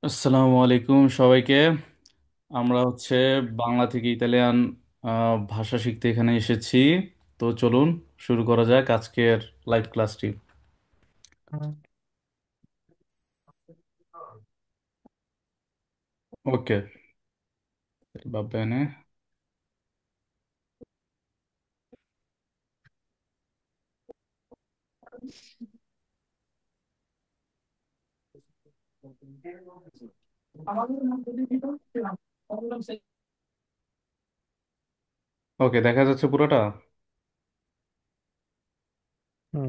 আসসালামু আলাইকুম সবাইকে। আমরা বাংলা থেকে ইতালিয়ান ভাষা শিখতে এখানে এসেছি। তো চলুন শুরু করা যাক আজকের লাইভ ক্লাসটি। ওকে, va bene. ওকে, দেখা যাচ্ছে পুরোটা।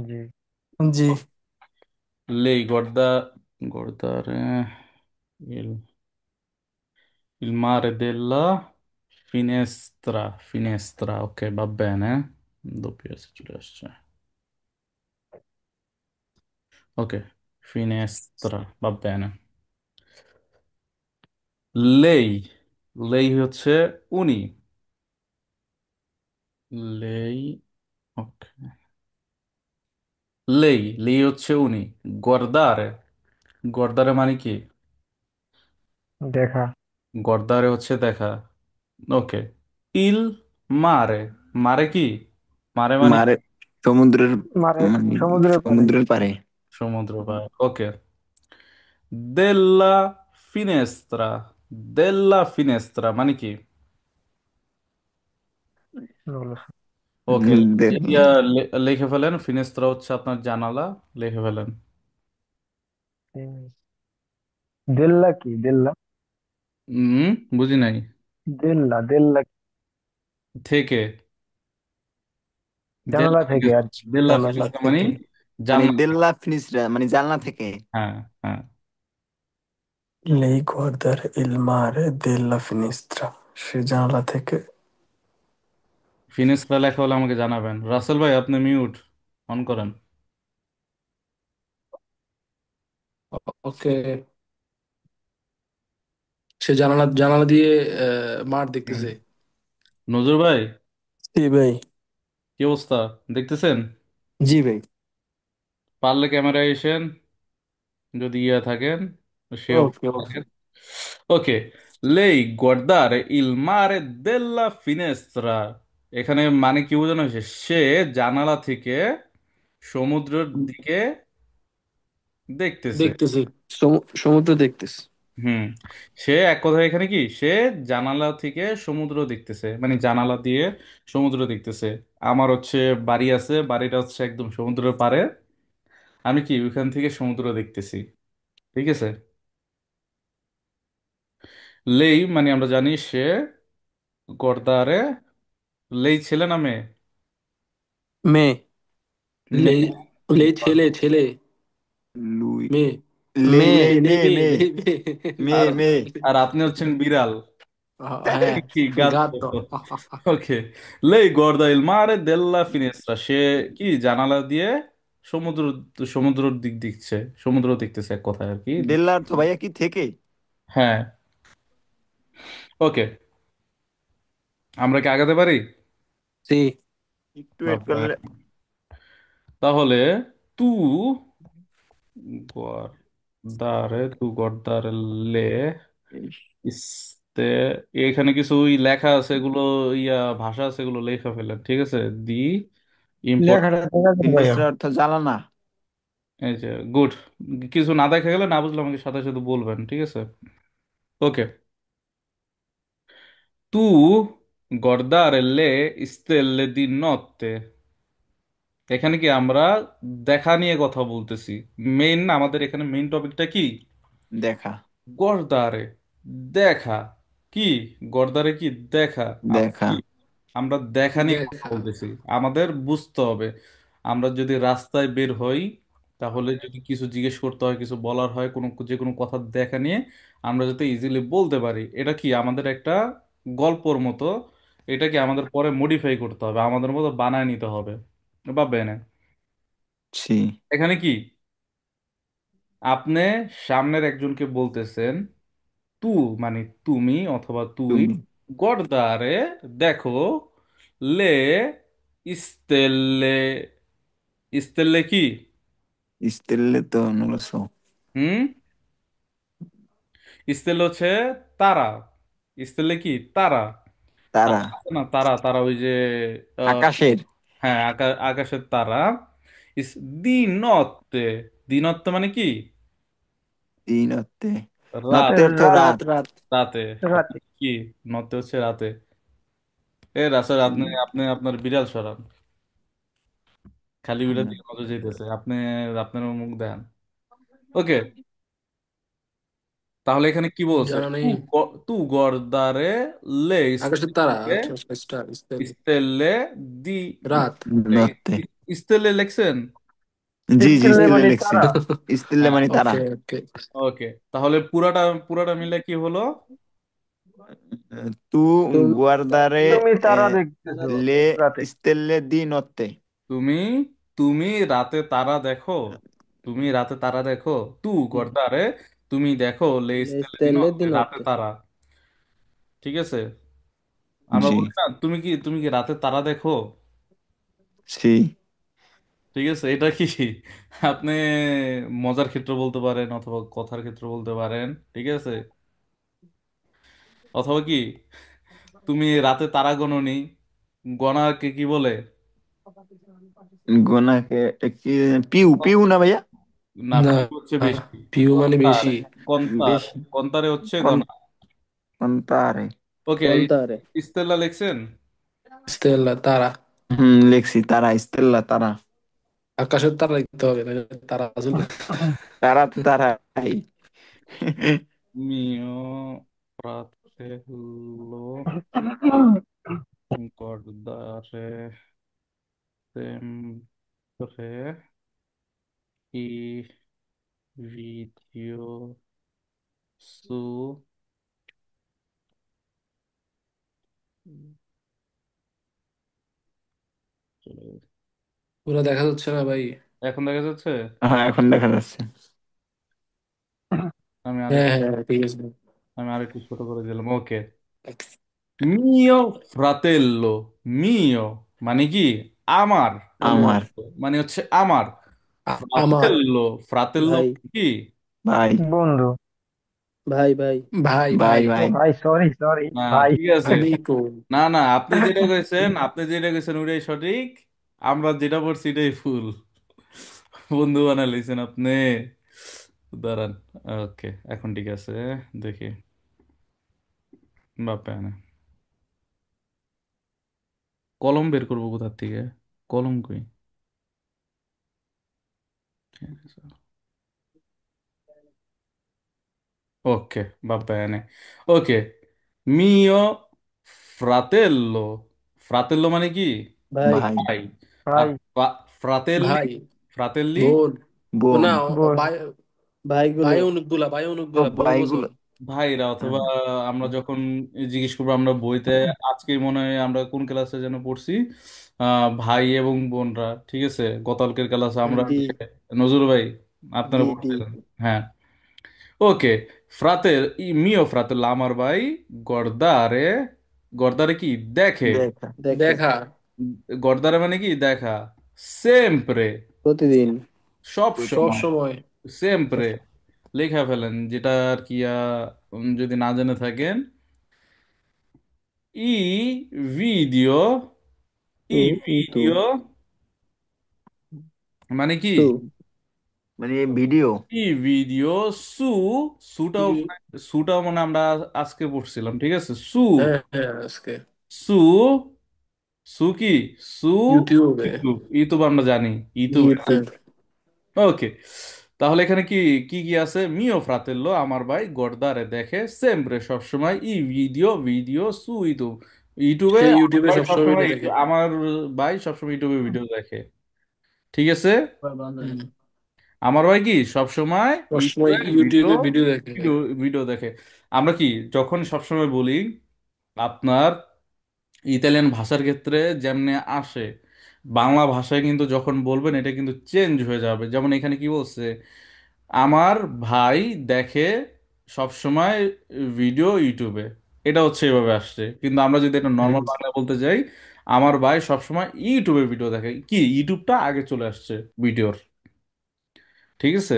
জি। জি। Lei guardare il, il mare della finestra, ok, va bene. Doppio S ci riesce. Ok, finestra, va bene. Lei, lei হচ্ছে উনি। লেই, ওকে, লেই হচ্ছে উনি। গর্দারে, গর্দারে মানে কি? দেখা। গর্দারে হচ্ছে দেখা। ওকে, ইল মারে, মারে কি? মারে মানে কি? মারে সমুদ্রের মানে মানে সমুদ্রের পাড়ে। সমুদ্রের পারে। সমুদ্র বা ওকে। দেল্লা ফিনেস্ত্রা, দেল্লা ফিনেস্ত্রা মানে কি? বলো। ওকে, দেখলাম। লিখে ফেলেন। ফিনেস্ত্রা হচ্ছে আপনার জানালা। লিখে ফেলেন। দেল্লা কি? দেল্লা হুম, বুঝি নাই। দেল্লা দেল্লা থেকে, জানালা দেল্লা থেকে আর ফিনেস্ত্রা, কি? দেল্লা জানালা ফিনেস্ত্রা মানে থেকে। মানে জানলা থেকে। দেল্লা ফিনিশরা মানে জানলা থেকে। হ্যাঁ, হ্যাঁ। Lei guardare il mare della finestra. সে জানালা থেকে। ফিনিশটা লেখা হলে আমাকে জানাবেন। রাসেল ভাই, আপনি মিউট অন করেন। ওকে। সে জানালা জানালা দিয়ে মাঠ দেখতেছে। নজর ভাই, জি ভাই। কি অবস্থা? দেখতেছেন? জি ভাই। পারলে ক্যামেরায় এসেন, যদি থাকেন, সে ওকে অবস্থা ওকে। থাকেন। ওকে, লেই guardare il mare della finestra, এখানে মানে কি বোঝানো হয়েছে? সে জানালা থেকে সমুদ্রের দিকে দেখতেছে। দেখতেছে। সমুদ্র দেখতেছে। হুম, সে এক কথায় এখানে কি, সে জানালা থেকে সমুদ্র দেখতেছে, মানে জানালা দিয়ে সমুদ্র দেখতেছে। আমার বাড়ি আছে, বাড়িটা একদম সমুদ্রের পাড়ে। আমি কি ওইখান থেকে সমুদ্র দেখতেছি। ঠিক আছে। লেই মানে আমরা জানি সে। গর্দারে, লেই ছেলে না মেয়ে? মেয়ে। লেই মেয়ে। লেই ছেলে ছেলে। লুই মেয়ে। লে মেয়ে। লেই লেই মে মেয়ে মে লেই মেয়ে। মে আর মে আর আপনি বিড়াল। হ্যাঁ। কি গাদ্দ। গাদ্দ। ওকে, লেই গর্দা ইল মারে দেল্লা ফিনেস্ত্রা, সে কি জানালা দিয়ে সমুদ্র, সমুদ্রের দিক দেখছে, সমুদ্র দেখতেছে এক কথায় আর কি। দেল্লার তো ভাইয়া কি থেকে। হ্যাঁ। ওকে, আমরা কি আগাতে পারি? জি। একটু ওয়েট বাবা, করলে। তাহলে তু গর্দারে লে ইস, ইস্তে, এখানে কিছু লেখা আছে, এগুলো ভাষা আছে, এগুলো লেখা ফেলেন। ঠিক আছে। দি ইম্পর্ট, লেখাটা দেখা যায় ভাইয়া। ফিনিশরা অর্থ জ্বালানা। এই যে গুড। কিছু না দেখা গেলে, না বুঝলে আমাকে সাথে সাথে বলবেন। ঠিক আছে। ওকে, তু guardare le stelle di notte, এখানে কি আমরা দেখা নিয়ে কথা বলতেছি। মেইন আমাদের এখানে মেইন টপিকটা কি? দেখা। গর্দারে, দেখা। কি গর্দারে কি? দেখা। আমরা দেখা। কি, আমরা দেখা নিয়ে কথা দেখা। বলতেছি। আমাদের বুঝতে হবে, আমরা যদি রাস্তায় বের হই, তাহলে যদি কিছু জিজ্ঞেস করতে হয়, কিছু বলার হয়, কোনো যে কোনো কথা দেখা নিয়ে আমরা যাতে ইজিলি বলতে পারি, এটা কি আমাদের একটা গল্পর মতো। এটা কি আমাদের পরে মডিফাই করতে হবে, আমাদের মতো বানায় নিতে হবে। বা বেনে, ছি। এখানে কি আপনি সামনের একজনকে বলতেছেন তু, মানে তুমি অথবা তুই, তুমি গর্দারে দেখো, লে ইস্তেলে, ইস্তেলে কি? স্টেললে তো নলসো। হুম, ইস্তেলে হচ্ছে তারা। ইস্তেলে কি তারা? তারা। তারা আছে না, তারা তারা ওই যে আহ, আকাশের। হ্যাঁ, আকাশের তারা। ইস দিনতে। দিনতে মানে কি? দিনতে। রাত। নতে অর্থ রাত রাত। রাত রাতে। রাতে। কি? নতে হচ্ছে রাতে। এ রাসেল, আপনি আপনি আপনার বিড়াল সরান। খালি বিড়াল দিকে নজর যেতেছে আপনি। আপনার মুখ দেন। ওকে, তাহলে এখানে কি বলছে? জানা তু নেই। তু গর্দারে লে আকাশের তারা, ইস্তেলে আচ্ছা আচ্ছা, স্টার স্পেল। ইস্তেলে দি রাত। নতে। ইস্তেলে লেখছেন? জি জি, ইস্তেলে ইস্তেলে মানে লেখছি। তারা। ইস্তেলে হ্যাঁ, মানে তারা। ওকে ওকে। ওকে, তাহলে পুরাটা পুরাটা মিলে কি হলো? তু তুমি guardare তুমি তারা eh, দেখতেছো le রাতে। stelle di notte। তুমি তুমি রাতে তারা দেখো। তুমি রাতে তারা দেখো। তু গর্দারে, তুমি দেখো লে ইস্তেলে দিনো, Stelle di রাতে notte. তারা। ঠিক আছে, আমরা জি। বলি না, তুমি কি রাতে তারা দেখো? Sí। ঠিক আছে, এটা কি আপনি মজার ক্ষেত্রে বলতে পারেন অথবা কথার ক্ষেত্রে বলতে পারেন। ঠিক আছে, অথবা কি তুমি রাতে তারা গোনোনি, গনাকে কি বলে? গোনাকে কি? পিউ পিউ না ভাইয়া? না, না, পিউ হচ্ছে বেশি। পিউ মানে কন্তার, বেশি। কন্তার, বেশি। কন্তারে হচ্ছে কোন গনা। কোনটারে? ওকে, Contare. ইস্তেলা লিখছেন? স্টেলা তারা। লেখছি তারা, স্টেল্লা তারা। আকাশের তারা লিখতে হবে, নাহলে তারা আসলে। তারা তো তারাই। মিও fratello guardare sempre i video su... পুরো দেখা যাচ্ছে না ভাই। এখন দেখা যাচ্ছে? হ্যাঁ, এখন দেখা যাচ্ছে। আমি হ্যাঁ আরেকটু হ্যাঁ, ঠিক আছে। আমি আরেকটু ছোট করে দিলাম। ওকে, মিও ফ্রাতেল্লো। মিও মানে কি? আমার। আমার। মানে হচ্ছে আমার। আমার ফ্রাতেল্লো, ফ্রাতেল্লো Vai, কি? ভাই। বন্ধু। vai, vai. ভাই ভাই ভাই। ও ভাই। ভাই, সরি সরি না, ভাই। ঠিক আছে। আমিকো। না না, আপনি যেটা কইছেন ওইটাই সঠিক। আমরা যেটা পড়ছি এটাই ভুল। বন্ধু বানাইছেন আপনি। দাঁড়ান। ওকে, এখন ঠিক আছে। দেখি। বাপে না, কলম বের করবো কোথার থেকে? কলম কই? ওকে, বাপে না। ওকে, মিও ফ্রাতেল্লো। ফ্রাতেল্লো মানে কি? Vai, ভাই। ভাই। আর ভাই। ফ্রাতেল্লি, ভাই, ফ্রাতেল্লি বোন। ও বোন। না, বোন। ভাই। ভাই ভাইগুলো। অনেকগুলা, ভাই ও অনেকগুলা, বহু বছর। ভাইগুলো। ভাইরা, অথবা আমরা যখন জিজ্ঞেস করবো আমরা বইতে, আজকে মনে হয় আমরা কোন ক্লাসে যেন পড়ছি, ভাই এবং বোনরা। ঠিক আছে, গতকালকের ক্লাসে আমরা হুম। Di, নজরুল ভাই আপনারা di. পড়ছিলেন। হ্যাঁ, ওকে। মিও ফ্রাতের আমার ভাই গর্দারে। গর্দারে কি? দেখে। দেখা। Decca. দেখা। গর্দারে মানে কি? দেখা। সেমপ্রে, Protein. সব সব সময়। সময়। সেমপ্রে লেখা ফেলেন, যেটা আর কি যদি না জেনে থাকেন। ই ভিডিও, ই Itu. ভিডিও মানে কি? Su. মানে ভিডিও। ই ভিডিও সু, সুটাও ই- সুটাও মানে আমরা আজকে পড়ছিলাম। ঠিক আছে, সু, হ্যাঁ হ্যাঁ, আজকে সু, সু কি? সু ইউটিউবে। ইউটিউব। ইউটিউব আমরা জানি, ইউটিউবে। হ্যাঁ। YouTube. ওকে, তাহলে এখানে কি কি কি আছে? মিও ফ্রাতেল্লো আমার ভাই গর্দারে দেখে সেমপ্রে সবসময় ই ভিডিও, ভিডিও সু ইউটিউব। ইউটিউবে সে আমার ইউটিউবে ভাই সবসময় সবসময় ভিডিও দেখে। আমার ভাই সবসময় ইউটিউবে ভিডিও দেখে। ঠিক আছে, হুম। আমার ভাই কি সবসময় সবসময় ইউটিউবে ভিডিও, ইউটিউবে ভিডিও দেখে। ভিডিও ভিডিও দেখে। আমরা কি যখন সবসময় বলি আপনার ইতালিয়ান ভাষার ক্ষেত্রে যেমনে আসে, বাংলা ভাষায় কিন্তু যখন বলবেন এটা কিন্তু চেঞ্জ হয়ে যাবে। যেমন এখানে কি বলছে? আমার ভাই দেখে সবসময় ভিডিও ইউটিউবে। এটা হচ্ছে এভাবে আসছে, কিন্তু আমরা যদি এটা নর্মাল হুম। বাংলায় বলতে যাই, আমার ভাই সবসময় ইউটিউবে ভিডিও দেখে, কি ইউটিউবটা আগে চলে আসছে ভিডিওর। ঠিক আছে,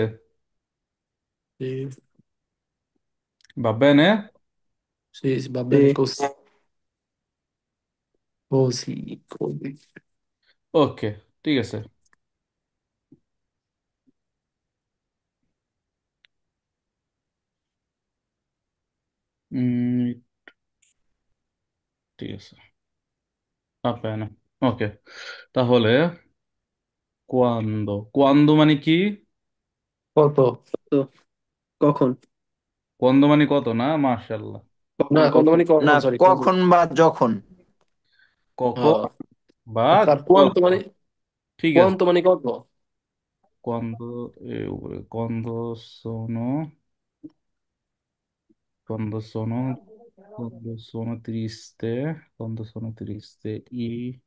এই Va bene? Sì, sì, va bene Sì. così. Così, così. Ok, ঠিক আছে। উম, ঠিক আছে। Va bene। Ok, তাহলে quando quando মানে কি? কত? তো কখন? quando মানে কত না, মাশাআল্লাহ। না, কখন কত কখন? মানে না, কখন, সরি, কখন। কখন বা যখন। কখন হ্যাঁ। বা তার কোয়ান্ত মানে, যখন। ঠিক আছে। কোয়ান্ত মানে কত? quando quando quando sono quando sono triste io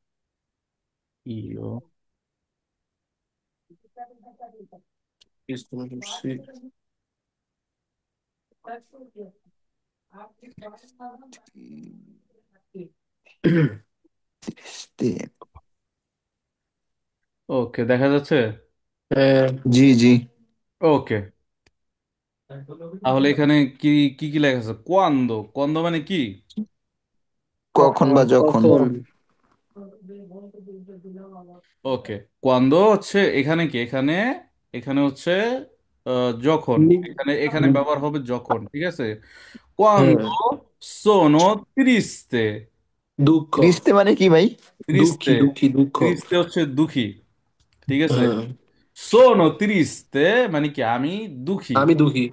Sì. Triste। ওকে, দেখা যাচ্ছে। জি জি। ওকে, তাহলে এখানে কি কি কি লেখা আছে? কোয়ান্দো কোয়ান্দো মানে কি? কখন বা যখন। কখন? ওকে, কোয়ান্দো হচ্ছে এখানে কি, এখানে এখানে হচ্ছে যখন, এখানে এখানে ব্যবহার হবে যখন, ঠিক আছে। হ্যাঁ, কোয়ান্দো সোনো ত্রিস্তে। দুঃখ। ট্রিস্তে মানে কি ভাই? ত্রিস্তে, দুঃখী, দুঃখী, দুঃখ। ত্রিস্তে হচ্ছে দুঃখী, ঠিক আছে। হ্যাঁ, সোনো ত্রিস্তে মানে কি আমি দুঃখী। আমি দুঃখী।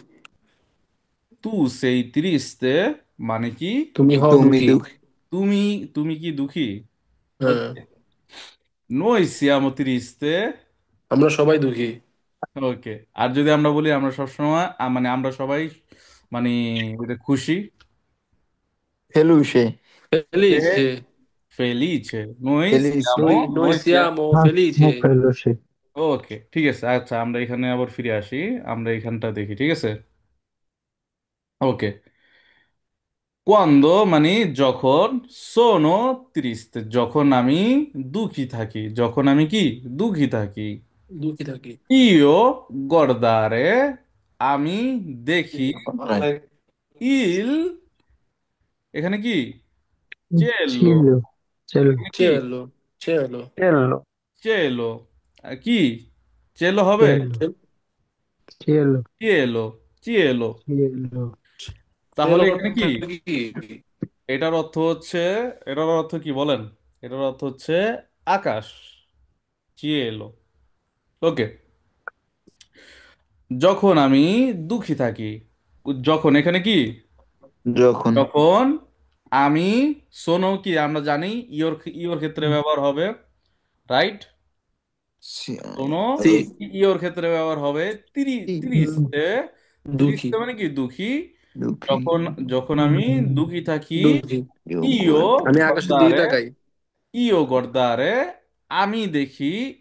তু সেই ত্রিস্তে মানে কি তুমি হও তুমি দুঃখী। দুঃখী। তুমি, তুমি কি দুঃখী? হ্যাঁ, ওকে, noi siamo triste। আমরা সবাই দুঃখী। ওকে, আর যদি আমরা বলি আমরা সবসময় মানে আমরা সবাই মানে এটা খুশি। ফেলুসে। Fe- felice, noi ফেলিসে। siamo Noi noi siamo siamo felici। ওকে, ঠিক আছে। আচ্ছা, আমরা এখানে আবার ফিরে আসি, আমরা এখানটা দেখি, ঠিক আছে। ওকে, quando মানে যখন, sono triste যখন আমি দুঃখী থাকি, যখন আমি কি দুঃখী থাকি। দুঃখী থাকি। io guardare আমি দেখি, il এখানে কি চেলো, Cielo, cielo, এখানে কি Cielo, cielo, cielo, চেলো, কি চেলো হবে? cielo, cielo, চিয়েলো, চিয়েলো। cielo, তাহলে cielo এখানে কি, অর্থ কি? এটার অর্থ হচ্ছে, এটার অর্থ কি বলেন? এটার অর্থ হচ্ছে আকাশ, চিয়েলো। ওকে, যখন আমি দুঃখী থাকি, যখন এখানে কি, যখন। যখন আমি, সোনো কি আমরা জানি ইওর, ইওর ক্ষেত্রে ব্যবহার হবে, রাইট। সি- সোনো সি, ইওর ক্ষেত্রে ব্যবহার হবে। ত্রিশতে, দুঃখী, ত্রিশতে মানে কি দুঃখী। দুঃখী। যখন, যখন আমি দুঃখী থাকি, দুঃখী। ইও আমি আকাশের দিকে গর্দারে, তাকাই। ইও গর্দারে আমি দেখি,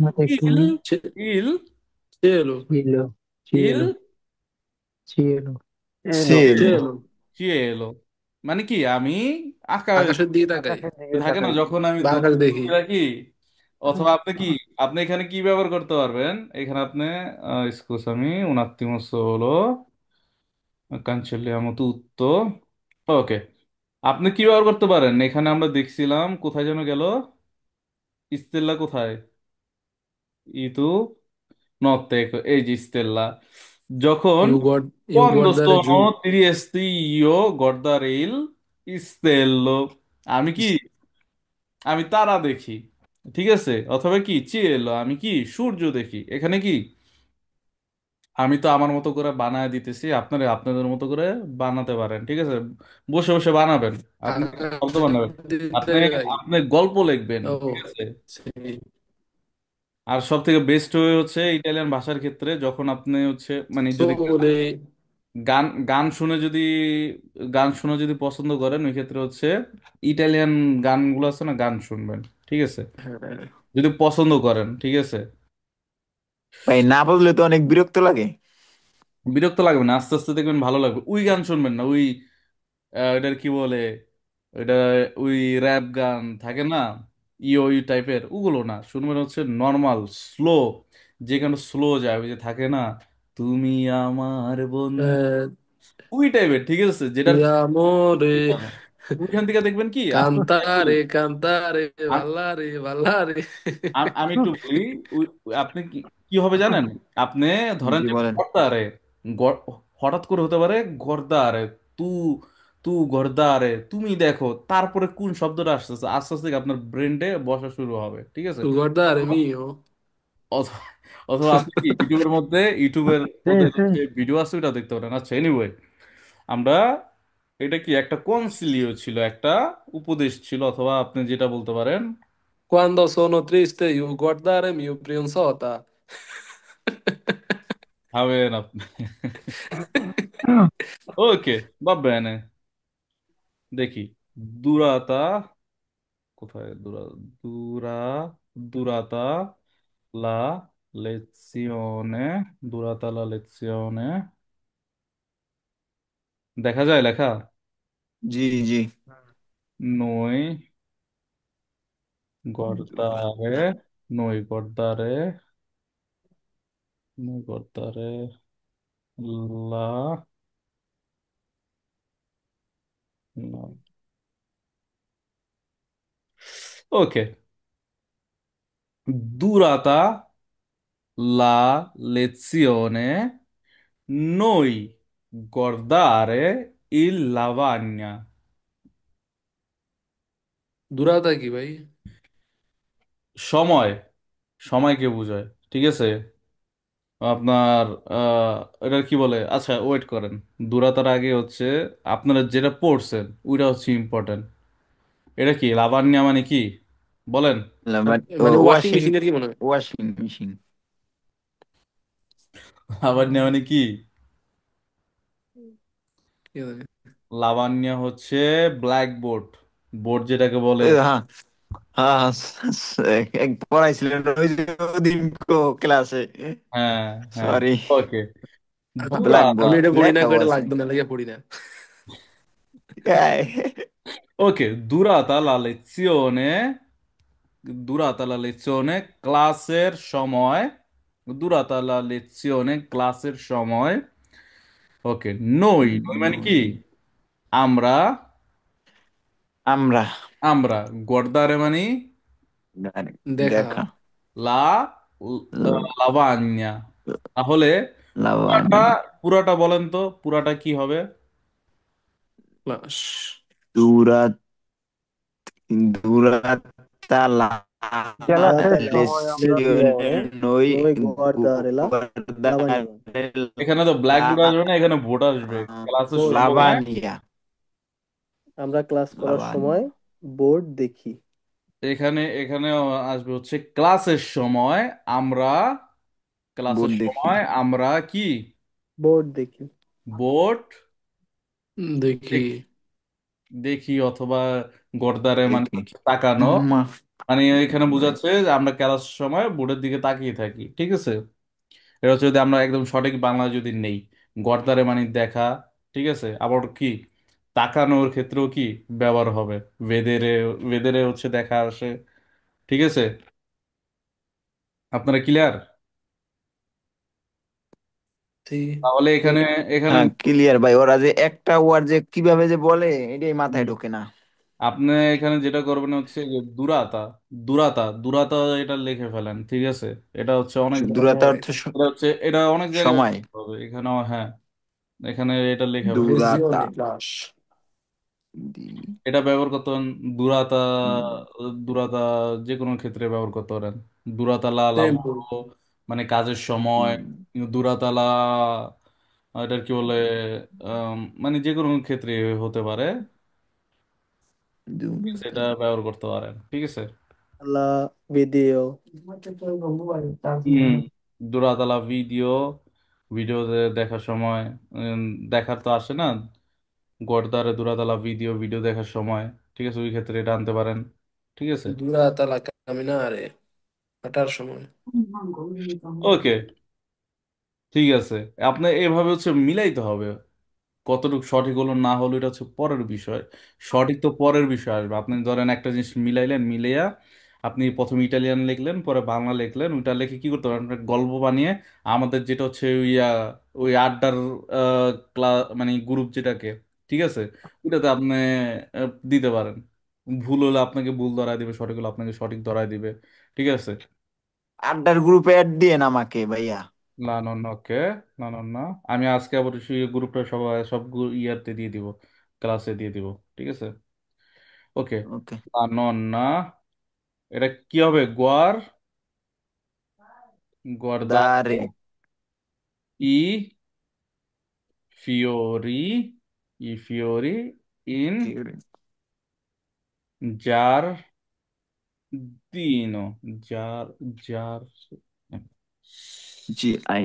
ইল, চে- ইল, cielo, cielo, ইল cielo, cielo, cielo, ছিল। cielo, চিয়েলো মানে কি আমি আকাশ আকাশের দিকে তাকাই থাকে না, যখন আমি বা আকাশ দেখি। দুঃখী থাকি। অথবা আপনি কি, আপনি এখানে কি ব্যবহার করতে পারবেন, এখানে আপনি scusami un attimo solo, cancelliamo tutto। ওকে, আপনি কি ব্যবহার করতে পারেন, এখানে আমরা দেখছিলাম কোথায় যেন গেল, স্টেল্লা কোথায়, ইতু নতে, এই যে স্টেল্লা, যখন you god, you quando guardare sono giù। tristi io guardare il stello আমি কি, আমি তারা দেখি, ঠিক আছে। অথবা কি চিয়েলো আমি কি সূর্য দেখি। এখানে কি আমি তো আমার মতো করে বানায় দিতেছি, আপনারা আপনাদের মতো করে বানাতে পারেন, ঠিক আছে। বসে বসে বানাবেন, আপনি বলতে আকাশের বানাবেন, দিকে আপনি তাকাই। আপনি গল্প লিখবেন, ও, ঠিক আছে। সেই। আর সব থেকে বেস্ট ওয়ে হচ্ছে ইটালিয়ান ভাষার ক্ষেত্রে, যখন আপনি হচ্ছে মানে যদি সলে। গান, গান শুনে যদি, গান শুনে যদি পছন্দ করেন, ওই ক্ষেত্রে হচ্ছে ইটালিয়ান গানগুলো আছে না, গান শুনবেন, ঠিক আছে, হ্যাঁ, যদি পছন্দ করেন, ঠিক আছে। ভাই না বুঝলে তো অনেক বিরক্ত লাগে। বিরক্ত লাগবে না, আস্তে আস্তে দেখবেন ভালো লাগবে। ওই গান শুনবেন না, ওই এটার কি বলে, ওইটা ওই র্যাপ গান থাকে না, ওই টাইপের ওগুলো না, শুনবেন হচ্ছে নর্মাল স্লো, যে গান স্লো যায়, ওই যে থাকে না, তুমি আমার বন্ধু, হ্যাঁ, ওই টাইপের, ঠিক আছে, যেটার তুই আমরে ওইখান থেকে দেখবেন কি আস্তে আস্তে একটু কান্তারে কান্তারে আম- ভাল্লারে ভাল্লারে। আমি একটু বলি। আপনি কি কি হবে জানেন? আপনি ধরেন জি যে বলেন। গর্দারে, গ- হঠাৎ করে হতে পারে গর্দারে, তু তু গর্দারে, তুমি দেখো, তারপরে কোন শব্দটা আসতেছে আস্তে আস্তে আপনার ব্রেনডে বসা শুরু হবে, ঠিক আছে। Tu guardare mio। অথবা অথবা আপনি কি ইউটিউবের জি ওদের জি। যে ভিডিও আছে ওটা দেখতে পারেন। আচ্ছা, এনিওয়ে, আমরা এটা কি একটা কনসিলিও ছিল, একটা উপদেশ ছিল, অথবা আপনি যেটা বলতে পারেন Quando sono triste io guardare mio Brionsota। হবেন আপনি। ওকে, va bene, দেখি। দুরাতা, কোথায় দুরা দুরাতা লা লেzione, দুরাতা লা লেzione, দেখা যায় লেখা? জি জি। noi guardare, noi guardare, noi guardare la, la- ok, durata la lezione, noi guardare il lavagna। Durata কি ভাই? সময়, সময়কে বোঝায়, ঠিক আছে। আপনার এটা কি বলে, আচ্ছা ওয়েট করেন, দুরাতার আগে হচ্ছে আপনারা যেটা পড়ছেন ওইটা হচ্ছে ইম্পর্টেন্ট। এটা কি লাভান্যা মানে কি বলেন? মানে ওয়াশিং ওয়াশিং, মেশিনের কি মনে হয়? Washing machine. লাভান্যা মানে কি? কি জানি। লাভান্যা হচ্ছে ব্ল্যাকবোর্ড, বোর্ড যেটাকে বলে। হ্যাঁ হ্যাঁ, এক পড়াইছিলেন ওই যে ওদিন ক্লাসে। হ্যাঁ, হ্যাঁ, সরি। ওকে। দুরাতা, আমি ব্ল্যাকবোর্ড এটা পড়ি না, লেখাও এটা আছে। লাগবে না, লাগে পড়ি না। ওকে, দুরাতা লা lezione, durata la lezione, ক্লাসের সময়, durata la lezione, ক্লাসের সময়। ওকে, নই, নই মানে কি? আমরা, আমরা। আমরা গর্দারে মানে দেখা। দেখা। লা লাভান্যা। তাহলে পুরাটা, লাভানি। পুরাটা বলেন তো, পুরাটা কি হবে? ক্লাস। দূরা দূরাতা লা Durata la lezione lezione, noi noi guardare la guardare lavagna, এখানে তো ব্ল্যাকবোর্ড la আসবে না, এখানে বোর্ড আসবে ক্লাসের বোর্ড বোর্ড। সময়। lavagna। আমরা ক্লাস করার lavagna। সময় বোর্ড দেখি। এখানে আসবে হচ্ছে ক্লাসের সময় আমরা, ক্লাসের বোর্ড দেখি। সময় আমরা কি বোর্ড দেখি। বোর্ড দেখি। দেখি, দেখি, অথবা গর্দারে মানে দেখি। হচ্ছে তাকানো, মা। মানে এখানে বোঝাচ্ছে যে আমরা ক্লাসের সময় বোর্ডের দিকে তাকিয়ে থাকি, ঠিক আছে। এটা হচ্ছে যদি আমরা একদম সঠিক বাংলা যদি নেই, গর্দারে মানে দেখা, ঠিক আছে। আবার কি তাকানোর ক্ষেত্রেও কি ব্যবহার হবে, বেদেরে, বেদেরে হচ্ছে দেখা আসে, ঠিক আছে। আপনারা ক্লিয়ার? ঠিক। তাহলে এখানে, এখানে হ্যাঁ ক্লিয়ার ভাই, ওরা যে একটা ওয়ার্ড যে কিভাবে যে বলে এটাই মাথায় হুম, ঢোকে না। আপনি এখানে যেটা করবেন হচ্ছে যে দুরাতা, দুরাতা এটা লিখে ফেলেন, ঠিক আছে। এটা হচ্ছে অনেক জায়গায়, দূরতা অর্থ এটা অনেক জায়গায় সময়। ব্যবহৃত হবে এখানেও, হ্যাঁ, এখানে এটা লিখে ফেলেন। দূরতা। লেজিওনে ক্লাস। দি- এটা ব্যবহার করতেন দুরাতা, হুম, দুরাতা যে কোনো ক্ষেত্রে ব্যবহার করতে পারেন। দুরাতালা টেম্পো। লাভালো মানে কাজের সময়, হুম, দুরাতালা এটার কি বলে, মানে যে কোনো ক্ষেত্রে হতে পারে, সেটা দূরতা। ব্যবহার করতে পারেন, ঠিক আছে। La video, হুম, দুরাতালা ভিডিও, ভিডিও দেখার সময়, উম, দেখার তো আসে না, গড়দারে দুরাতালা ভিডিও, ভিডিও দেখার সময়, ঠিক আছে, ওই ক্ষেত্রে এটা আনতে পারেন, ঠিক আছে। Durata la camminare, হাঁটার সময়। ওকে, ঠিক আছে। আপনার এভাবে হচ্ছে মিলাইতে হবে, কতটুকু সঠিক হলো না হলো এটা হচ্ছে পরের বিষয়, সঠিক তো পরের বিষয় আসবে। আপনি ধরেন একটা জিনিস মিলাইলেন, মিলাইয়া আপনি প্রথমে ইটালিয়ান লিখলেন, পরে বাংলা লিখলেন, ওইটা লিখে কি করতে পারেন, একটা গল্প বানিয়ে আমাদের যেটা হচ্ছে ওই আড্ডার ক্লাস মানে গ্রুপ যেটাকে, ঠিক আছে, ওইটাতে আপনি দিতে পারেন। ভুল হলে আপনাকে ভুল ধরায় দিবে, সঠিক হলে আপনাকে সঠিক ধরায় দিবে। ঠিক আছে। আড্ডার গ্রুপে অ্যাড দিয়েন আমাকে ভাইয়া। না না না, ওকে। না না না, আমি আজকে আবার সেই গ্রুপটা সবাই সব ইয়াতে দিয়ে দিব, ক্লাসে দিয়ে দিব। ঠিক আছে। ওকে। ওকে। না না না, এটা কি হবে? গোয়ার, দারে। guardare i fiori, i fiori in giardino, jar, G I.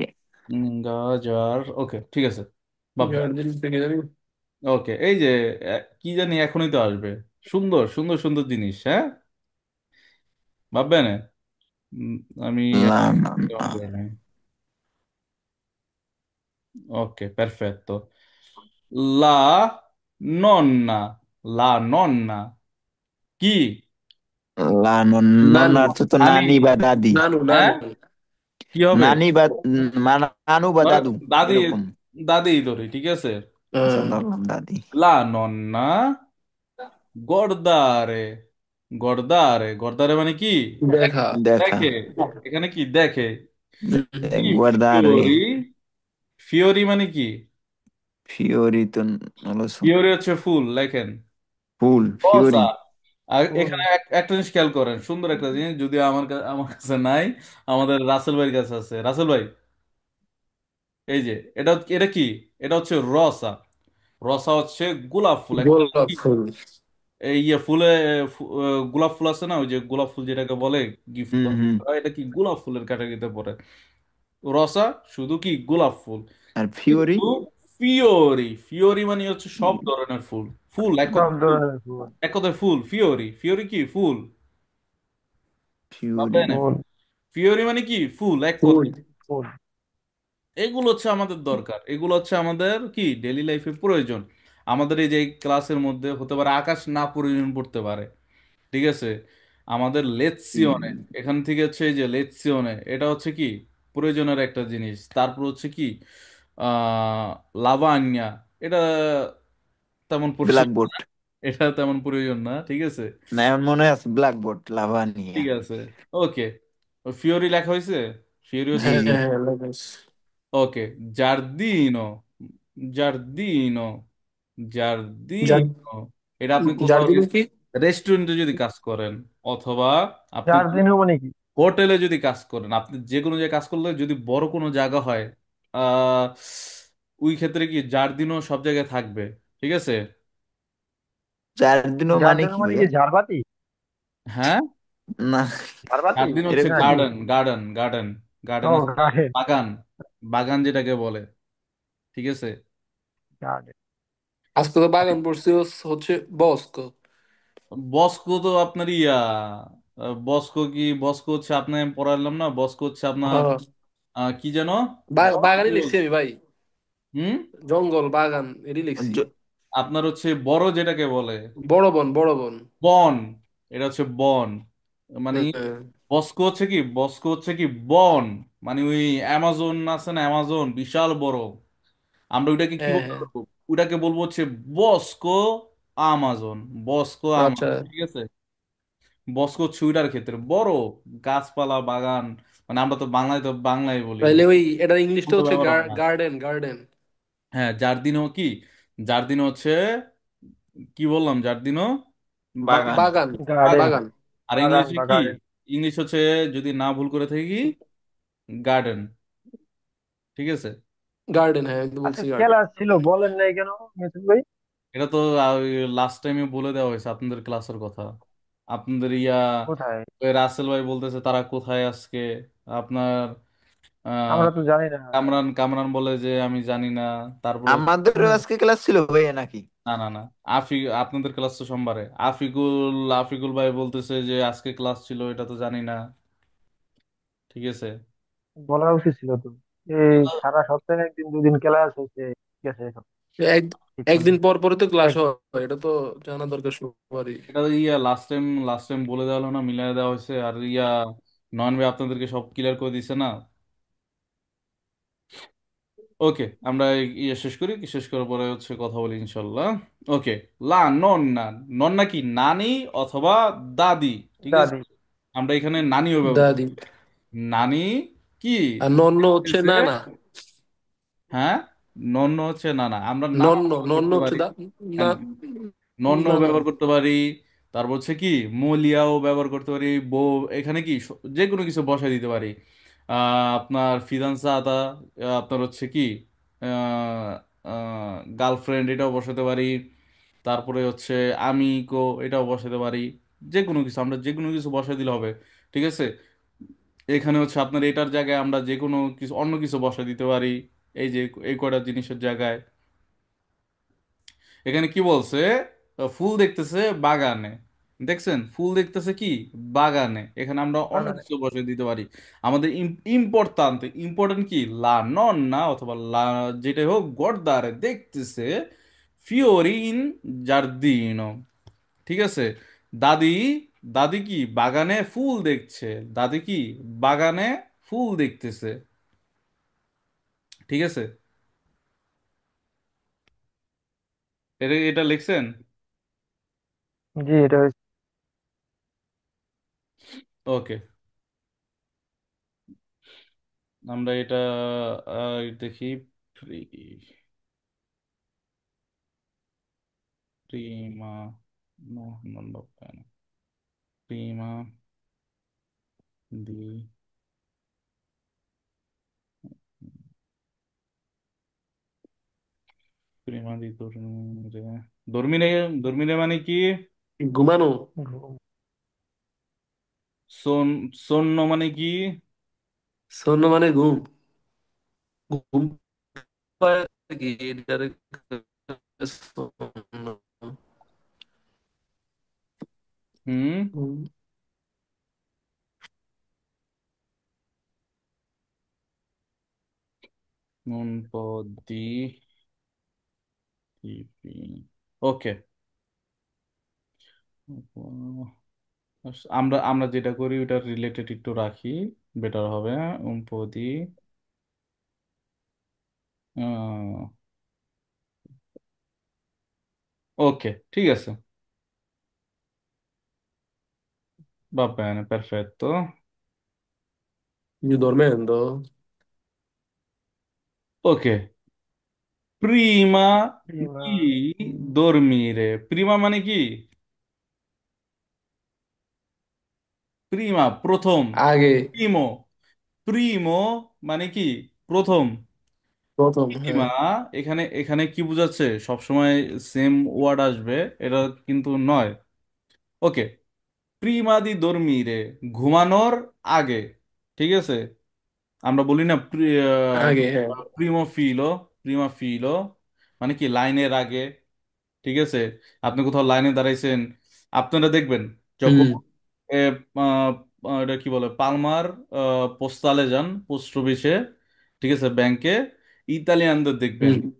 jar, ওকে, ঠিক আছে। ভাববেন। গার্জেন থেকে জানি। ওকে, এই যে কি জানি এখনই তো আসবে, সুন্দর সুন্দর সুন্দর জিনিস, হ্যাঁ, ভাববেন। উম, আমি না না না। ওকে, পারফেক্to, la nonna, la nonna কি? নন্নার নানু, অর্থ তো নানি। নানি বা দাদি। নানু, হ্যাঁ, নানু। কি হবে? নানি বা নানু বা ধর, দাদু, দাদি, এরকম। দাদি ধরি, ঠিক আছে। আচ্ছা, হ্যাঁ, ধরলাম দাদি। লা নন্না গর্দারে, গর্দারে মানে কি? দেখা। দেখা। দেখে। এখানে কি দেখে? কি গুয়ার্দারে। ফিওরি, ফিওরি মানে কি? ফিওরি তো হলো ফিওরি হচ্ছে ফুল, লেখেন ফুল, রসা। ফিওরি। আর হুম। এখানে একটা জিনিস খেয়াল করেন, সুন্দর একটা জিনিস, যদি আমার কাছে নাই, আমাদের রাসেল ভাইয়ের কাছে আছে। রাসেল ভাই, এই যে এটা এটা কি? এটা হচ্ছে রসা। রসা হচ্ছে গোলাপ ফুল একটা গোলাপ কি? ফুল। এই ফুলে, গোলাপ ফুল আছে না, ওই যে গোলাপ ফুল যেটাকে বলে গিফট, হুম হুম। এটা কি গোলাপ ফুলের ক্যাটাগরিতে পড়ে। রসা শুধু কি গোলাপ ফুল। আর ফিওরি। কিন্তু ফিওরি, ফিওরি মানে হচ্ছে সব ধরনের ফুল। ফুল এক সব কথায় ফুল, ধরনের ফুল। এক কথায় ফুল। ফিওরি, ফিওরি কি? ফুল। ফিওরি। ভাবলেন? ফুল। ফিওরি মানে কি? ফুল, এক ফুল। কথায়। ফুল। এগুলো হচ্ছে আমাদের দরকার, এগুলো হচ্ছে আমাদের কি ডেইলি লাইফে প্রয়োজন। আমাদের এই যে ক্লাসের মধ্যে হতে পারে আকাশ না প্রয়োজন পড়তে পারে, ঠিক আছে। আমাদের লেটসিওনে, এখান থেকে হচ্ছে এই যে লেটসিওনে, এটা হচ্ছে কি প্রয়োজনের একটা জিনিস। তারপর হচ্ছে কি আহ লাভানিয়া, এটা তেমন প্রয়োজন ব্ল্যাকবোর্ড। না, এটা তেমন প্রয়োজন না, ঠিক আছে। না, এমন মনে আছে ব্ল্যাকবোর্ড, লাভানিয়া। ঠিক আছে। ওকে, ফিওরি লেখা হয়েছে, ফিওরি হচ্ছে হ্যাঁ জি। হ্যাঁ, লাগাইস। ওকে। জার্দিনো, জার্দিনো, যার, জার্দিনো, এটা আপনি যার কোথাও দিনে কি? রেস্টুরেন্টে যদি কাজ করেন, অথবা আপনি চার দিনও মানে কি? হোটেলে যদি কাজ করেন, আপনি যে কোনো জায়গায় কাজ করলে যদি বড় কোনো জায়গা হয়, আহ ওই ক্ষেত্রে কি জার্দিনো সব জায়গায় থাকবে, ঠিক আছে। 4 দিনও চার মানে দিনও কি মানে কি ভাইয়া? ঝাড়বাতি? হ্যাঁ, না, ঝাড়বাতি জার্দিনো হচ্ছে এরকম কি? নাকি? গার্ডেন, গার্ডেন, গার্ডেন, ও গার্ডেন আছে না? গার্ডেন। বাগান, বাগান যেটাকে বলে, ঠিক আছে। গার্ডেন। আজকে তো বাগান পড়ছি, হচ্ছে বস্কো। বস্কো তো আপনার বস্কো কি? বস্কো হচ্ছে আপনার পড়ালাম না, বস্কো হচ্ছে আপনার হ্যাঁ, কি যেন, বাগানই লিখছি আমি ভাই। হুম, জঙ্গল বাগান এটি লিখছি। জ- আপনার হচ্ছে বড় যেটাকে বলে বড় বন, বড় বন। বন, এটা হচ্ছে বন, মানে হ্যাঁ বস্কো হচ্ছে কি, বস্কো হচ্ছে কি বন, মানে ওই অ্যামাজন আছে না, অ্যামাজন বিশাল বড়, আমরা ওইটাকে কি হ্যাঁ বলতে হ্যাঁ। পারবো? ওইটাকে বলবো হচ্ছে বস্কো আমাজন, বস্কো আচ্ছা, আমাজন, ঠিক আছে। বস্কো ছুইটার ক্ষেত্রে বড় গাছপালা বাগান, মানে আমরা তো বাংলায় তো বাংলায় বলি, তাহলে ওই এটার ইংলিশটা তো হচ্ছে ব্যবহার হয় না। Garden, garden. হ্যাঁ, যার দিনও কি, যার দিন হচ্ছে কি বললাম, যার দিনও বাগান, বাগান। বাগান, বাগান। গার্ডেন। বাগান। আর বাগান ইংলিশে বা কি? গার্ডেন। ইংলিশ হচ্ছে, যদি না ভুল করে থাকি, গার্ডেন, ঠিক আছে। গার্ডেন, হ্যাঁ আমি তো আচ্ছা, বলছি গার্ডেন। ক্লাস ছিল বলেন নাই কেন মিথুন ভাই? এটা তো লাস্ট টাইমে বলে দেওয়া হয়েছে আপনাদের ক্লাসের কথা। আপনাদের কোথায়? ওই রাসেল ভাই বলতেছে তারা কোথায় আজকে, আপনার আহ আমরা তো জানি না। কামরান, কামরান বলে যে আমি জানি না। তারপর আমাদেরও আজকে ক্লাস ছিল ভাইয়া নাকি? না না না, আপনাদের ক্লাস তো সোমবারে। আফিকুল ভাই বলতেছে যে আজকে ক্লাস ছিল, এটা তো জানি না, ঠিক আছে। বলা উচিত ছিল তো। এই সারা সপ্তাহে একদিন দুদিন ক্লাস হয়েছে, ঠিক আছে এখন। এক ঠিক একদিন করবে। পর পরে তো ক্লাস এক হয়, এটা তো জানা দরকার সবারই। এটা তো লাস্ট টাইম বলে দেওয়া হলো না, মিলাই দেওয়া হয়েছে। আর নয়ন ভাই আপনাদেরকে সব ক্লিয়ার করে দিছে না। ওকে, আমরা শেষ করি, শেষ করার পরে হচ্ছে কথা বলি ইনশাল্লাহ। ওকে। নন্না। নন্না কি নানি অথবা দাদি? ঠিক আছে, দাদি। আমরা এখানে নানিও ব্যবহার করি। দাদি। নানি কি আর নন্ন হচ্ছে দেখতেছে? নানা। হ্যাঁ, নন্ন হচ্ছে নানা, আমরা নানা নন্ন ব্যবহার নন্ন করতে হচ্ছে পারি। না, নন্ন না না। ব্যবহার করতে পারি। তারপর হচ্ছে কি মলিয়াও ব্যবহার করতে পারি। বউ এখানে কি যে কোনো কিছু বসাই দিতে পারি। আপনার ফিদান্সা আতা, আপনার হচ্ছে কি গার্লফ্রেন্ড, এটাও বসাতে পারি। তারপরে হচ্ছে আমিগো, এটাও বসাতে পারি। যে কোনো কিছু, আমরা যে কোনো কিছু বসাই দিলে হবে। ঠিক আছে। এখানে হচ্ছে আপনার এটার জায়গায় আমরা যে কোনো কিছু অন্য কিছু বসাই দিতে পারি। এই যে এই কয়টা জিনিসের জায়গায়। এখানে কি বলছে? ফুল দেখতেছে বাগানে। দেখছেন, ফুল দেখতেছে কি বাগানে, এখানে আমরা অন্য বাগানে। কিছু বসে দিতে পারি। আমাদের ইম্পর্টেন্ট ইম্পর্টেন্ট কি লা নন না, অথবা লা যেটাই হোক, গর্দারে দেখতেছে ফিওরি ইন জার্দিনো। ঠিক আছে। দাদি, দাদি কি বাগানে ফুল দেখছে। দাদি কি বাগানে ফুল দেখতেছে। ঠিক আছে। এটা এটা লিখছেন? জি, এটা হয়েছে। ওকে। আমরা এটা দেখি। Prima, no, non va bene. Prima di prima di dormire. Dormire মানে কি? ঘুমানো। ঘুম। সোন সন্ন মানে কি? শূন্য মানে ঘুম। ঘুম পায় কি এটারে শূন্য। হুম। ঘুম। Non po' ওকে। আমরা আমরা যেটা করি ওটা রিলেটেড একটু রাখি, বেটার হবে। উম্পদি। ওকে, ঠিক আছে। Va bene, perfetto. Io dormendo? Ok. Prima Prima. di dormire. Prima মানে কি? প্রিমা প্রথম। আগে। প্রিমো। প্রিমো মানে কি? প্রথম। প্রথম, প্রিমা হ্যাঁ। এখানে এখানে কি বোঝাচ্ছে? সবসময় সেম ওয়ার্ড আসবে, এটা কিন্তু নয়। ওকে। প্রিমা দি দরমিরে, ঘুমানোর আগে। ঠিক আছে। আমরা বলি না আগে, হ্যাঁ। প্রিমো ফিলো। প্রিমা ফিলো মানে কি লাইনের আগে। ঠিক আছে। আপনি কোথাও লাইনে দাঁড়াইছেন, আপনারা দেখবেন যখন হুম। এ, এটা কি বলে, পালমার পোস্টালে যান, পোস্ট অফিসে, ঠিক আছে, ব্যাংকে, ইতালিয়ানদের দেখবেন হুম।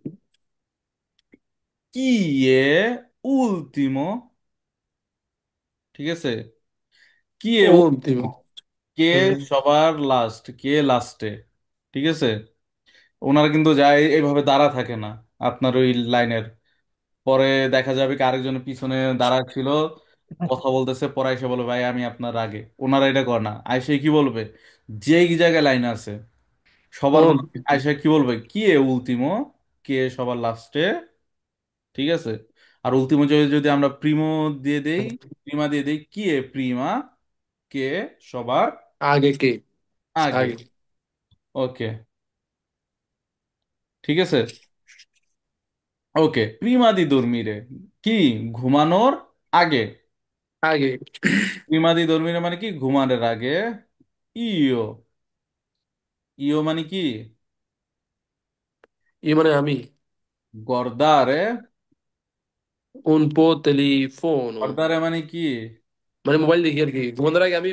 কি এ উলতিমো। ঠিক আছে। কি এ ultimo। উলতিমো, কে হুম। সবার লাস্ট, কে লাস্টে। ঠিক আছে। ওনারা কিন্তু যায় এইভাবে দাঁড়া থাকে না আপনার ওই লাইনের। পরে দেখা যাবে কি আরেকজনের পিছনে দাঁড়া ছিল, কথা বলতেছে, পরে এসে বলবে ভাই আমি আপনার আগে। ওনারা এটা করে না, আইসে কি বলবে, যে জায়গায় লাইন আছে সবার ultimo। আইসে কি বলবে, কি এ উলতিমো, কে সবার লাস্টে। ঠিক আছে। আর উলতিমো যদি যদি আমরা প্রিমো দিয়ে দেই, প্রিমা দিয়ে দেই, কি এ প্রিমা, কে সবার আগে কে? আগে। আগে। ওকে, ঠিক আছে। ওকে, প্রিমা দি দর্মিরে কি ঘুমানোর আগে। আগে। প্রিমা দি দর্মিরে মানে কি ঘুমানোর আগে। ইও, ইও মানে কি ই মানে আমি। গর্দারে। un po' telefono। গর্দারে মানে কি? মানে মোবাইল দেখি আর কি, ঘুমানোর আগে আমি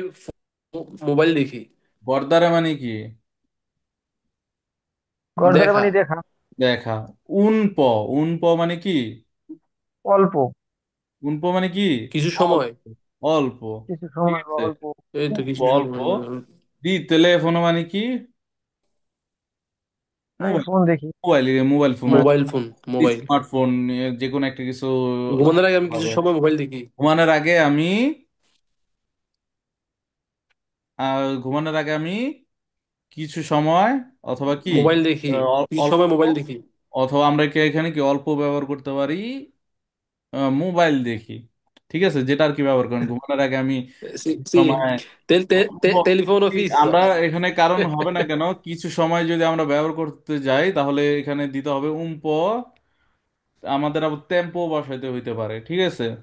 মোবাইল দেখি। গর্দারে মানে কি? গড় ধরে দেখা। মানে দেখা। দেখা। উনপ, উনপ মানে কি? অল্প। উনপ মানে কি? কিছু অল্প। সময়। অল্প। কিছু ঠিক সময় বা আছে। অল্প। এই তো খুব কিছু অল্প। সময়। দি টেলিফোন মানে কি? আমি মোবাইল। ফোন দেখি। মোবাইল, মোবাইল ফোন মানে মোবাইল ফোন। মোবাইল। স্মার্টফোন। যে কোনো একটা কিছু ঘুমানোর আগে আমি কিছু হবে। সময় মোবাইল দেখি। ঘুমানোর আগে আমি ঘুমানোর আগে আমি কিছু সময়, অথবা কি মোবাইল দেখি। কিছু অল্প, সময় মোবাইল দেখি। অথবা আমরা কি এখানে কি অল্প ব্যবহার করতে পারি? মোবাইল দেখি। ঠিক আছে, যেটা আর কি ব্যবহার করেন ঘুমানোর aগে আমি Sì, কিছু sì. সময় Telefono fisso. আমরা এখানে কারণ হবে না কেন, কিছু সময় যদি আমরা ব্যবহার করতে যাই তাহলে এখানে দিতে হবে উম্প। আমাদের আবার টেম্পো বসাইতে হইতে পারে, ঠিক আছে।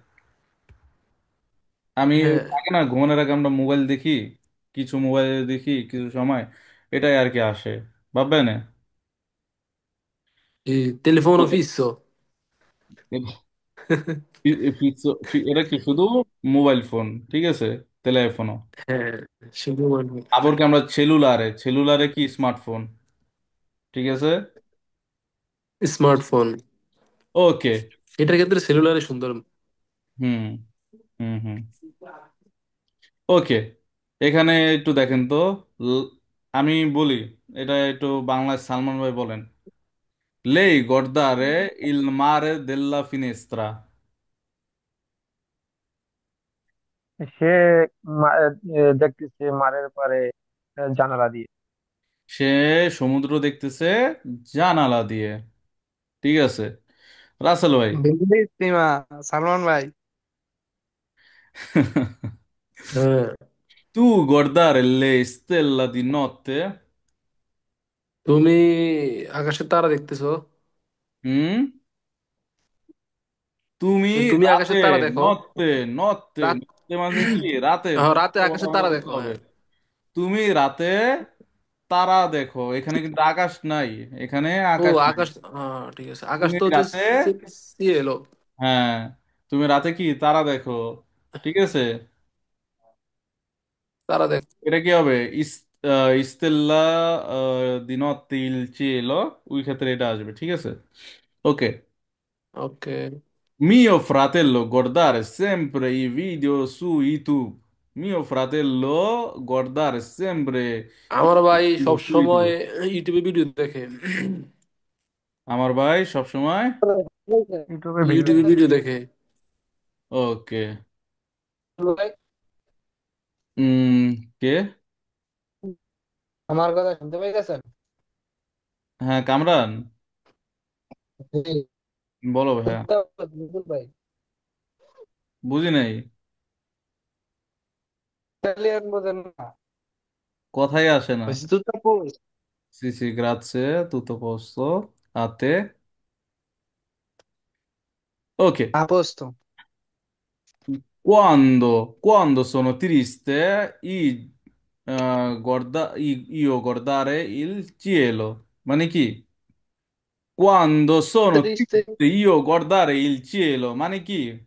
আমি হ্যাঁ। থাকে না ঘুমানোর আগে আমরা মোবাইল দেখি, কিছু মোবাইল দেখি কিছু সময়, এটাই আর কি আসে, ভাববে না? Telefono fisso. এটা কি শুধু মোবাইল ফোন, ঠিক আছে, টেলিফোন। হ্যাঁ, শুধু আবার কি আমরা সেলুলারে, সেলুলারে কি স্মার্টফোন, ঠিক আছে। স্মার্টফোন। ওকে। এটার ক্ষেত্রে সেলুলারে সুন্দর। হুম, হুম, হুম। ওকে, এখানে একটু দেখেন তো। ল- আমি বলি, এটা একটু বাংলায় সালমান ভাই বলেন। লেই গর্দারে ইল মারে দেল্লা ফিনেস্ত্রা। সে দেখতেছে মারের পারে জানালা দিয়ে। সে সমুদ্র দেখতেছে জানালা দিয়ে, ঠিক আছে। রাসেল ভাই। Bellissima, সালমান ভাই। হ্যাঁ। Tu guardare le stelle di notte? তুমি আকাশের তারা দেখতেছো? হুম? তুমি তুমি রাতে, আকাশের তারা দেখো? নত্তে, নত্তে, রাত নত্তে মানে কি? রাতে, রাতে ভোরের কথা আকাশের মনে তারা করতে দেখো, হবে। হ্যাঁ। তুমি রাতে তারা দেখো, এখানে কিন্তু আকাশ নাই, এখানে ও আকাশ নাই। আকাশ, ঠিক আছে, আকাশ তুমি তো হচ্ছে রাতে, সিএলো। হ্যাঁ, তুমি রাতে কি তারা দেখো, ঠিক আছে। তারা দেখো। এটা কি হবে? ইস্তেল্লা দি নত্তে ইল cielo, ওই ক্ষেত্রে এটা আসবে, ঠিক আছে। ওকে। ওকে। Mio fratello guardare sempre i video su YouTube. Mio fratello guardare sempre i আমার ভাই video সব su সময় YouTube. ইউটিউবে ভিডিও দেখে। আমার ভাই সব সময়। ইউটিউবে ভিডিও ইউটিউবে দেখে। ভিডিও দেখে। ওকে। উম কে? আমার কথা শুনতে পাইতেছেন? হ্যাঁ, কামরান, জি, বলো ভাইয়া। বিপুল ভাই। বুঝি নাই। ইতালিয়ান বোঝেন না? কথাই আসে না। হয়েছে তো পোস্ট। সি সি grazie, tutto posto a te. Ok. আপোস্ত। Quando sono triste, io guardare il cielo. মানে কি? Quando sono ত্রিশতে triste, io guardare il cielo. মানে কি?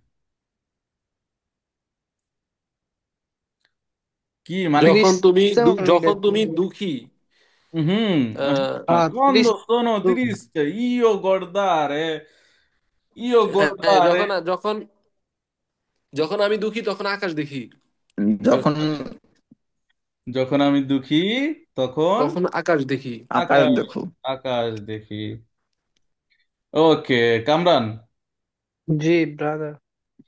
কি মানে কি? যখন তুমি ত্রিশতে যখন তুমি দুঃখী। আহ, ত্রিশ। Quando sono triste, io guardare, যখন যখন যখন আমি দুঃখী তখন আকাশ দেখি। যখন যখন আমি দুঃখী তখন তখন আকাশ দেখি। আকাশ আকাশ, দেখো। আকাশ দেখি। ওকে, কামরান, জি ব্রাদার।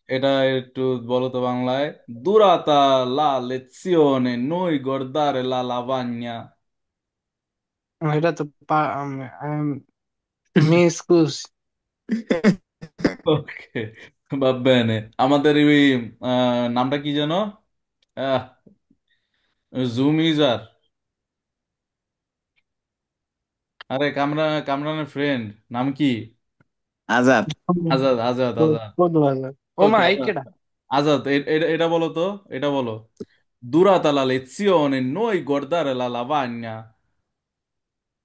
এটা একটু বলো তো বাংলায়। Durata la lezione, noi guardare la lavagna. এটা তো মিসকুস। ওকে, va bene। আমাদের ওই নামটা কি যেন? আহ জুম ইউজার। আরে কামরানের ফ্রেন্ড নাম কি? আজাদ। আজাদ, আজাদ, আজাদ। কত ভালো। ও মা ওকে, এই আজাদ, কেডা? আজাদ, এটা বলো তো, এটা বলো। Durata la lezione, noi guardare la lavagna.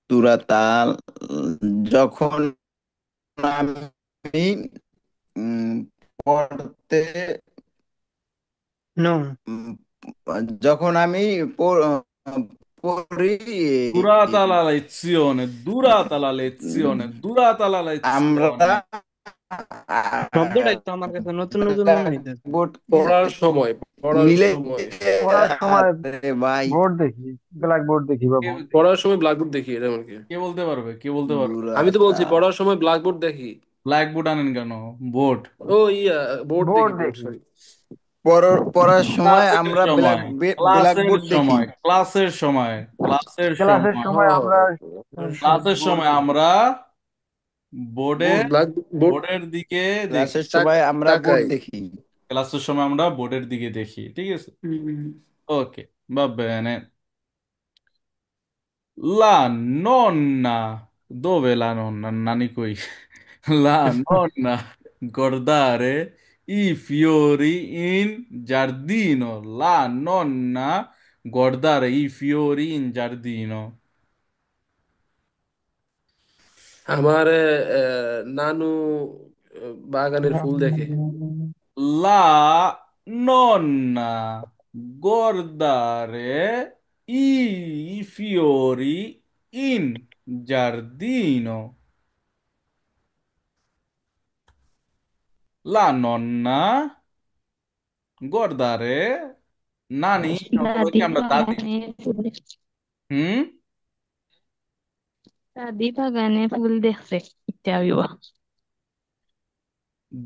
তুরাতাল, যখন আমি উম, পড়তে নো। উম, যখন আমি পড়- পড়ি। Durata la lezione, durata la lezione, durata la আমরা lezione. শব্দটাই তো আমার কাছে নতুন নতুন মনে হইতেছে। বোর্ড পড়ার সময়, পড়ার মিলে। সময়, পড়ার সময় আরে ভাই, বোর্ড দেখি, ব্ল্যাক বোর্ড দেখি বা কে বোর্ড দেখি। পড়ার সময় ব্ল্যাকবোর্ড দেখি, এটা এমন কি? কে বলতে পারবে? কে বলতে পারবে? আমি তো দুরাতা। বলছি পড়ার সময় ব্ল্যাকবোর্ড দেখি। ব্ল্যাকবোর্ড আনেন কেন? বোর্ড। ও ইয়া, বোর্ড বোর্ড দেখি, বোর্ড, দেখি। সরি। পড়ার সময় ক্লাসের আমরা সময়, ক্লাসের ব্ল্যাকবোর্ড দেখি। সময়, ক্লাসের সময়, ক্লাসের ক্লাসের সময়, সময় আমরা ক্লাসের বোর্ড সময় দেখি। আমরা বোর্ডে বোর্ড, ব্ল্যাক বোর্ড বোর্ডের দিকে দেখি। ক্লাসের সময় আমরা বোর্ড তাকাই। দেখি। ক্লাসের সময় আমরা বোর্ডের দিকে দেখি, ঠিক আছে? ওকে, va bene. La nonna, dove la nonna? Nani qui. La nonna guardare i fiori in giardino. La nonna guardare i fiori in giardino. আমার নানু বাগানের ফুল দেখে। La nonna guardare i fiori in giardino. La nonna guardare নানি দাদি সম্পর্কে আমরা দাদি। বাগানে ফুল দেখছে। হুম। দাদি বাগানে ফুল দেখছে ইত্যাদি।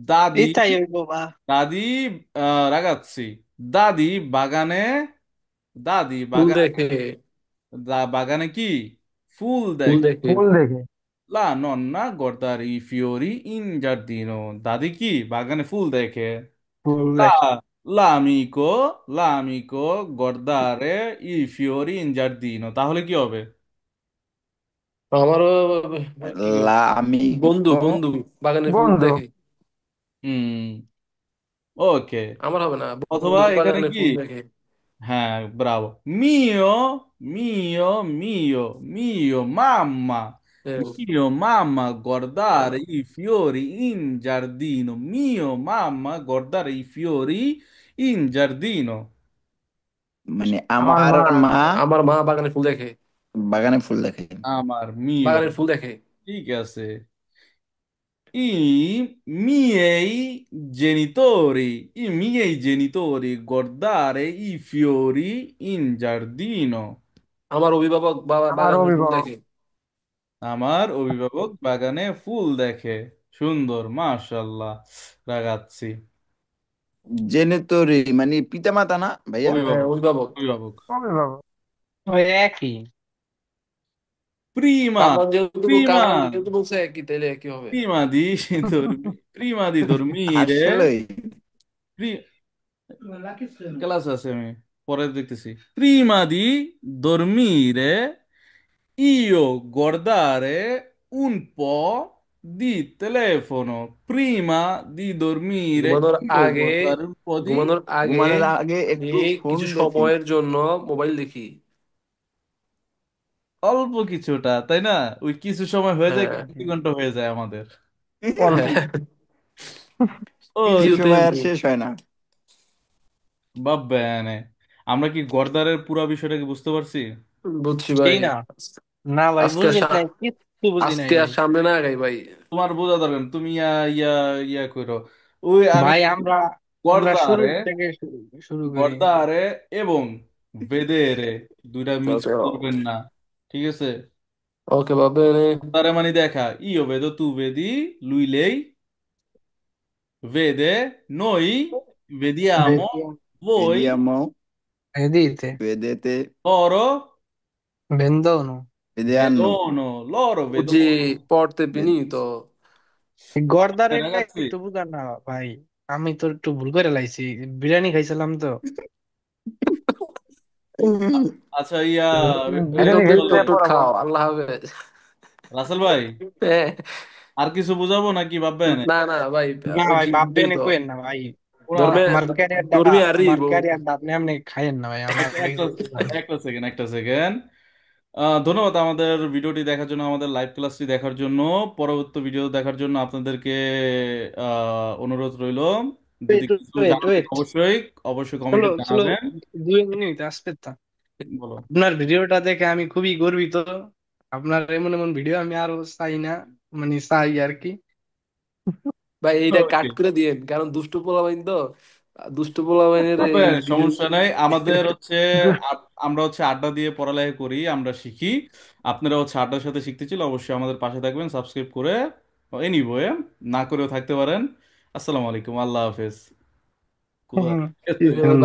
দাদি এটাই হইব বা। দাদি রাগাচ্ছি। দাদি বাগানে, দাদি ফুল বাগানে, দেখে, বাগানে কি ফুল ফুল দেখে। দেখে। ফুল দেখে। লা নন্না guardare i fiori in giardino. দাদি কি বাগানে ফুল দেখে। ফুল লা দেখে। l'amico l'amico guardare i fiori in giardino, তাহলে কি হবে? আমারও কি আমি বন্ধু, বন্ধু বাগানের ফুল বন্ধু। দেখে। হুম। ওকে। আমার হবে না, অথবা বন্ধু এখানে বাগানের কি, ফুল দেখে। হ্যাঁ Bravo, mio mio mio mio mamma, হ্যাঁ, mio mamma guardare i fiori in giardino, mio mamma guardare i fiori in giardino. মানে আমার আমার মা মা আমার মা বাগানের ফুল দেখে। বাগানে ফুল দেখে। আমার mio, বাগানের ফুল দেখে। ঠিক আছে। I miei genitori guardare i fiori in giardino. আমার অভিভাবক বাবা আমার বাগানের ফুল অভিভাবক। দেখে। আমার অভিভাবক বাগানে ফুল দেখে। সুন্দর, মাশাল্লাহ। রাগাচ্ছি। জেনেতরি মানে পিতামাতা না ভাইয়া? হ্যাঁ, অভিভাবক, অভিভাবক। অভিভাবক। অভিভাবক। ওই একই। Prima, কারণ যেহেতু prima, কারণ যেহেতু বলছে একই, তাইলে একই হবে। prima di dormire, আসলেই pri- ক্লাস আছে, আমি পরে দেখতেছি। Prima di dormire io guardare un po' di telefono. Prima di dormire ঘুমানোর io আগে, guardare un po' di ঘুমানোর আগে ঘুমানোর আগে একটু এই ফোন কিছু দেখি। সময়ের জন্য মোবাইল দেখি। অল্প কিছুটা, তাই না? ওই কিছু সময় হয়ে যায়, হ্যাঁ, 2 ঘন্টা হয়ে যায় আমাদের। অল্প। হ্যাঁ, কিছু ওকে, কিছুতে সময় আর শেষ হয় না। বাব্বানে। আমরা কি গর্দারের পুরো বিষয়টাকে বুঝতে পারছি? বুঝছি সেই ভাই। না। না ভাই, আজকে বুঝি নাই, কিচ্ছু বুঝি নাই আজকে আর ভাই। সামনে না আগাই ভাই। তোমার বোঝা দরকার, তুমি ইয়া ইয়া ইয়া করো। ওই আমি ভাই আমরা আমরা শুরু গর্দারে, থেকে শুরু করি। গর্দারে এবং ভেদেরে দুইটা মিক্স আচ্ছা, করবেন না, ঠিক আছে? ওকে ভাবে। Guardare মানে দেখা, io vedo, tu vedi, lui lei vede, noi vediamo, Vediamo. voi, ভেদিয়ামো, Vedete? ভেদেতে, loro Vendono. ভেদিয়ানো। vedono, loro বুঝি vedono. পড়তে বিনীত। এই গর্দারে Ragazzi, একটু বুঝা না ভাই। আমি তো একটু ভুল করে লাইছি। বিরিয়ানি খাইছিলাম তো। আচ্ছা ইয়া, একটু বিরিয়ানি এখন থেকে খেতে টোট টোট পড়াবো। খাও, আল্লাহ হাফেজ। রাসেল ভাই, হ্যাঁ, আর কিছু বুঝাবো নাকি ভাববেন? না না ভাই, না ওই ভাই, কি বাপ বুঝবেন বেনে তো। কোয়েন না ভাই। পুরা ধর্মে আমার ক্যারিয়ারটা, ধর্মী আর আমার ক্যারিয়ারটা আপনি আপনি খাইয়েন না ভাই, আমার একটা ভাই। একটা সেকেন্ড, একটা সেকেন্ড। ধন্যবাদ আমাদের ভিডিওটি দেখার জন্য, আমাদের লাইভ ক্লাসটি দেখার জন্য। পরবর্তী ভিডিও দেখার জন্য আপনাদেরকে অনুরোধ রইল। যদি ওয়েট কিছু ওয়েট জানান ওয়েট, অবশ্যই অবশ্যই solo কমেন্টে solo জানাবেন। 2 minuti, aspetta. বলো। আপনার ভিডিওটা দেখে আমি খুবই গর্বিত। আপনার এমন এমন ভিডিও আমি আরো চাই না, মানে চাই আর কি। ভাই এইটা কাট ওকে, করে দিয়েন, কারণ দুষ্ট পোলাপাইন তো, দুষ্ট পোলাপাইনের হবে, এই ভিডিও। সমস্যা নাই। আমাদের হচ্ছে আমরা হচ্ছে আড্ডা দিয়ে পড়ালেখা করি, আমরা শিখি। আপনারা হচ্ছে আড্ডার সাথে শিখতে চাইলে অবশ্যই আমাদের পাশে থাকবেন, সাবস্ক্রাইব করে এনিওয়ে না করেও থাকতে পারেন। আসসালামু আলাইকুম, আল্লাহ হাফেজ। হুম, খুদা। হুম।